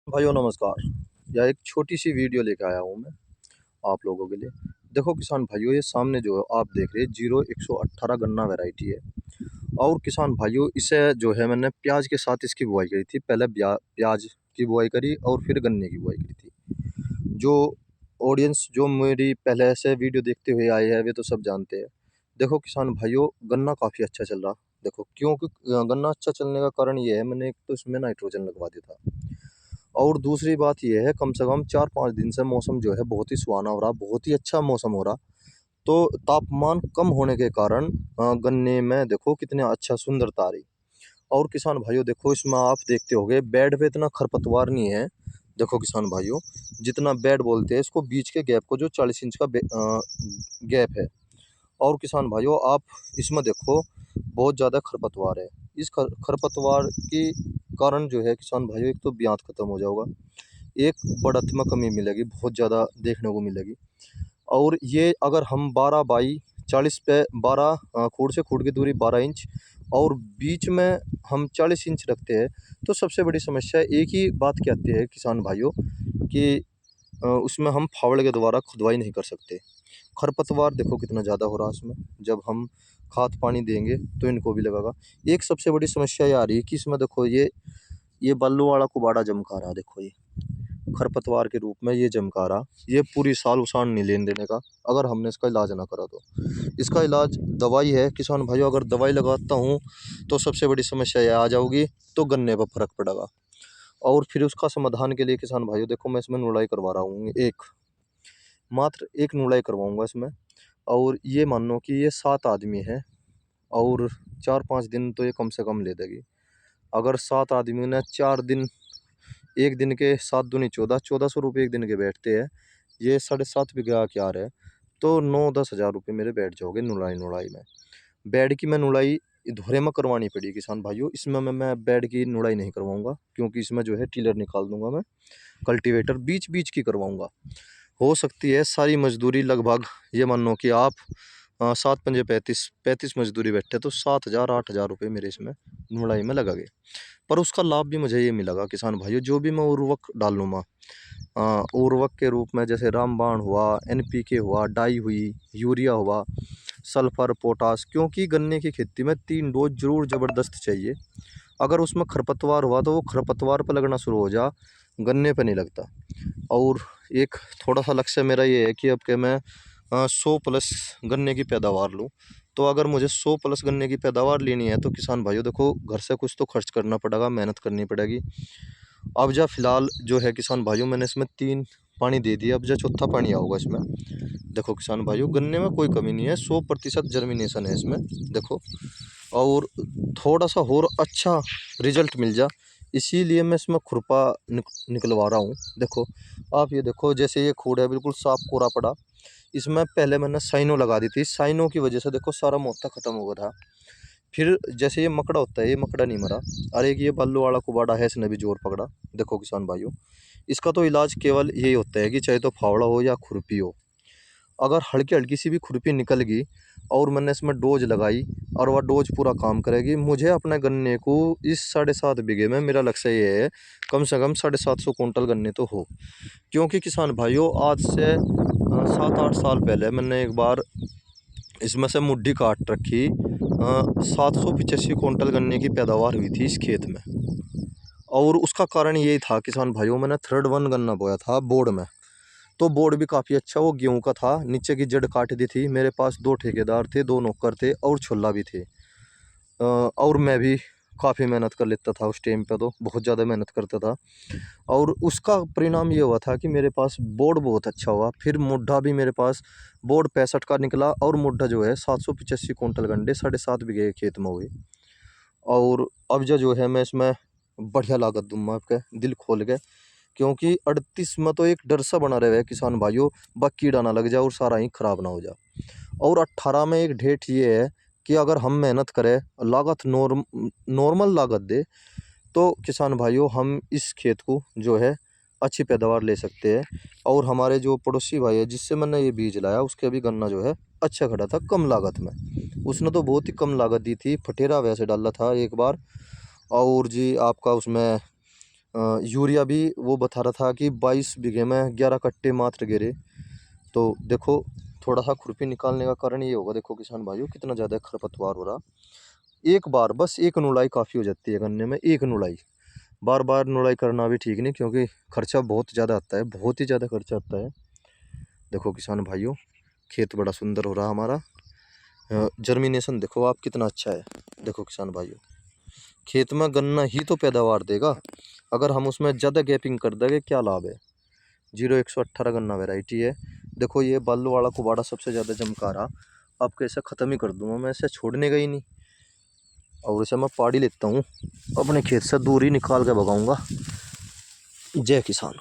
भाइयों नमस्कार। यह एक छोटी सी वीडियो लेकर आया हूँ मैं आप लोगों के लिए। देखो किसान भाइयों, ये सामने जो आप देख रहे हैं 0118 गन्ना वैरायटी है। और किसान भाइयों, इसे जो है मैंने प्याज के साथ इसकी बुआई करी थी। पहले प्याज की बुआई करी और फिर गन्ने की बुआई करी थी। जो ऑडियंस जो मेरी पहले से वीडियो देखते हुए आए हैं वे तो सब जानते हैं। देखो किसान भाइयों, गन्ना काफ़ी अच्छा चल रहा। देखो क्योंकि गन्ना अच्छा चलने का कारण ये है, मैंने एक तो इसमें नाइट्रोजन लगवा दिया था। और दूसरी बात ये है, कम से कम 4-5 दिन से मौसम जो है बहुत ही सुहाना हो रहा, बहुत ही अच्छा मौसम हो रहा। तो तापमान कम होने के कारण गन्ने में देखो कितने अच्छा सुंदरता आ रही। और किसान भाइयों देखो, इसमें आप देखते होंगे बेड पे इतना खरपतवार नहीं है। देखो किसान भाइयों, जितना बेड बोलते हैं इसको, बीच के गैप को, जो 40 इंच का गैप है। और किसान भाइयों आप इसमें देखो बहुत ज़्यादा खरपतवार है। इस खरपतवार के कारण जो है किसान भाइयों, एक तो ब्यात खत्म हो जाएगा, एक बढ़त में कमी मिलेगी, बहुत ज़्यादा देखने को मिलेगी। और ये अगर हम 12 बाई 40 पे 12 खूड़ से खूड़ की दूरी 12 इंच और बीच में हम 40 इंच रखते हैं, तो सबसे बड़ी समस्या एक ही बात क्या आती है किसान भाइयों कि उसमें हम फावड़े के द्वारा खुदवाई नहीं कर सकते। खरपतवार देखो कितना ज़्यादा हो रहा है इसमें। जब हम खाद पानी देंगे तो इनको भी लगेगा। एक सबसे बड़ी समस्या ये आ रही है कि इसमें देखो ये बल्लू वाला कुबाड़ा जमका रहा। देखो ये खरपतवार के रूप में ये चमका रहा। ये पूरी साल उसान नहीं लेने देने का अगर हमने इसका इलाज ना करा तो। इसका इलाज दवाई है किसान भाइयों। अगर दवाई लगाता हूँ तो सबसे बड़ी समस्या ये आ जाओगी, तो गन्ने पर फर्क पड़ेगा। और फिर उसका समाधान के लिए किसान भाइयों देखो, मैं इसमें नुड़ाई करवा रहा हूँ, मात्र एक नुड़ाई करवाऊंगा इसमें। और ये मान लो कि ये 7 आदमी है और 4-5 दिन तो ये कम से कम ले देगी। अगर 7 आदमी ने 4 दिन, एक दिन के 7 दूनी 1400 रुपये एक दिन के बैठते हैं। ये 7.5 बीघा क्यार है, तो 9-10 हज़ार रुपये मेरे बैठ जाओगे नुड़ाई नुड़ाई में। बेड की मैं नुड़ाई धोरे में करवानी पड़ी किसान भाइयों। इसमें मैं बेड की नुड़ाई नहीं करवाऊंगा, क्योंकि इसमें जो है टिलर निकाल दूंगा मैं, कल्टीवेटर बीच बीच की करवाऊंगा। हो सकती है सारी मजदूरी लगभग, ये मान लो कि आप 7 पंजे 35 मजदूरी बैठे तो 7,000-8,000 रुपये मेरे इसमें नुड़ाई में लगा गए। पर उसका लाभ भी मुझे ये मिलेगा किसान भाइयों, जो भी मैं उर्वरक डालूंगा उर्वरक के रूप में, जैसे रामबाण हुआ, एनपीके हुआ, डाई हुई, यूरिया हुआ, सल्फर, पोटास, क्योंकि गन्ने की खेती में 3 डोज जरूर ज़बरदस्त चाहिए। अगर उसमें खरपतवार हुआ तो वो खरपतवार पर लगना शुरू हो जा, गन्ने पर नहीं लगता। और एक थोड़ा सा लक्ष्य मेरा ये है कि अब के मैं 100 प्लस गन्ने की पैदावार लूँ। तो अगर मुझे 100 प्लस गन्ने की पैदावार लेनी है तो किसान भाइयों देखो, घर से कुछ तो खर्च करना पड़ेगा, मेहनत करनी पड़ेगी। अब जा फिलहाल जो है किसान भाइयों, मैंने इसमें 3 पानी दे दिया, अब जा चौथा पानी आऊगा इसमें। देखो किसान भाइयों, गन्ने में कोई कमी नहीं है, 100% जर्मिनेशन है इसमें। देखो, और थोड़ा सा और अच्छा रिजल्ट मिल जा, इसीलिए मैं इसमें खुरपा निकलवा रहा हूँ। देखो आप ये देखो, जैसे ये खूड़ है बिल्कुल साफ कोरा पड़ा। इसमें पहले मैंने साइनो लगा दी थी, साइनो की वजह से देखो सारा मोटा खत्म हो गया था। फिर जैसे ये मकड़ा होता है, ये मकड़ा नहीं मरा। अरे एक ये बल्लू वाला कुबाड़ा है, इसने भी जोर पकड़ा। देखो किसान भाइयों, इसका तो इलाज केवल यही होता है कि चाहे तो फावड़ा हो या खुरपी हो। अगर हल्की हल्की सी भी खुरपी निकल गई और मैंने इसमें डोज लगाई और वह डोज पूरा काम करेगी, मुझे अपने गन्ने को इस 7.5 बीघे में, मेरा लक्ष्य ये है कम से कम 750 कुंटल गन्ने तो हो। क्योंकि किसान भाइयों, आज से 7-8 साल पहले मैंने एक बार इसमें से मुड्ढी काट रखी, 785 कुंटल गन्ने की पैदावार हुई थी इस खेत में। और उसका कारण यही था किसान भाइयों, मैंने थर्ड वन गन्ना बोया था बोर्ड में। तो बोर्ड भी काफ़ी अच्छा, वो गेहूं का था, नीचे की जड़ काट दी थी। मेरे पास 2 ठेकेदार थे, 2 नौकर थे और छोला भी थे। और मैं भी काफ़ी मेहनत कर लेता था उस टाइम पे, तो बहुत ज़्यादा मेहनत करता था। और उसका परिणाम ये हुआ था कि मेरे पास बोर्ड बहुत अच्छा हुआ। फिर मुड्ढा भी मेरे पास बोर्ड 65 का निकला और मुड्ढा जो है 785 कुंटल गंडे 7.5 बीघे खेत में हुए। और अब जो है मैं इसमें बढ़िया लागत दूंगा आपके दिल खोल के, क्योंकि 38 में तो एक डर सा बना रहे किसान भाइयों, बा कीड़ा ना लग जाए और सारा ही खराब ना हो जाए। और 18 में एक डेट ये है कि अगर हम मेहनत करें, लागत नॉर्मल लागत दे, तो किसान भाइयों हम इस खेत को जो है अच्छी पैदावार ले सकते हैं। और हमारे जो पड़ोसी भाई है जिससे मैंने ये बीज लाया, उसके भी गन्ना जो है अच्छा खड़ा था कम लागत में। उसने तो बहुत ही कम लागत दी थी, फटेरा वैसे डाला था एक बार। और जी आपका उसमें यूरिया भी वो बता रहा था कि 22 बीघे में 11 कट्टे मात्र गिरे। तो देखो थोड़ा सा खुरपी निकालने का कारण ये होगा, देखो किसान भाइयों कितना ज़्यादा खरपतवार हो रहा। एक बार बस एक नुलाई काफ़ी हो जाती है गन्ने में, एक नुलाई। बार बार नुलाई करना भी ठीक नहीं, क्योंकि खर्चा बहुत ज़्यादा आता है, बहुत ही ज़्यादा खर्चा आता है। देखो किसान भाइयों खेत बड़ा सुंदर हो रहा हमारा। जर्मिनेशन देखो आप कितना अच्छा है। देखो किसान भाइयों खेत में गन्ना ही तो पैदावार देगा, अगर हम उसमें ज़्यादा गैपिंग कर देंगे क्या लाभ है। 0118 गन्ना वैरायटी है। देखो ये बालू वाला कुबाड़ा सबसे ज़्यादा चमका रहा, आपको ऐसा ख़त्म ही कर दूंगा मैं, ऐसे छोड़ने का ही नहीं। और इसे मैं पाड़ी लेता हूँ, अपने खेत से दूर ही निकाल के भगाऊंगा। जय किसान।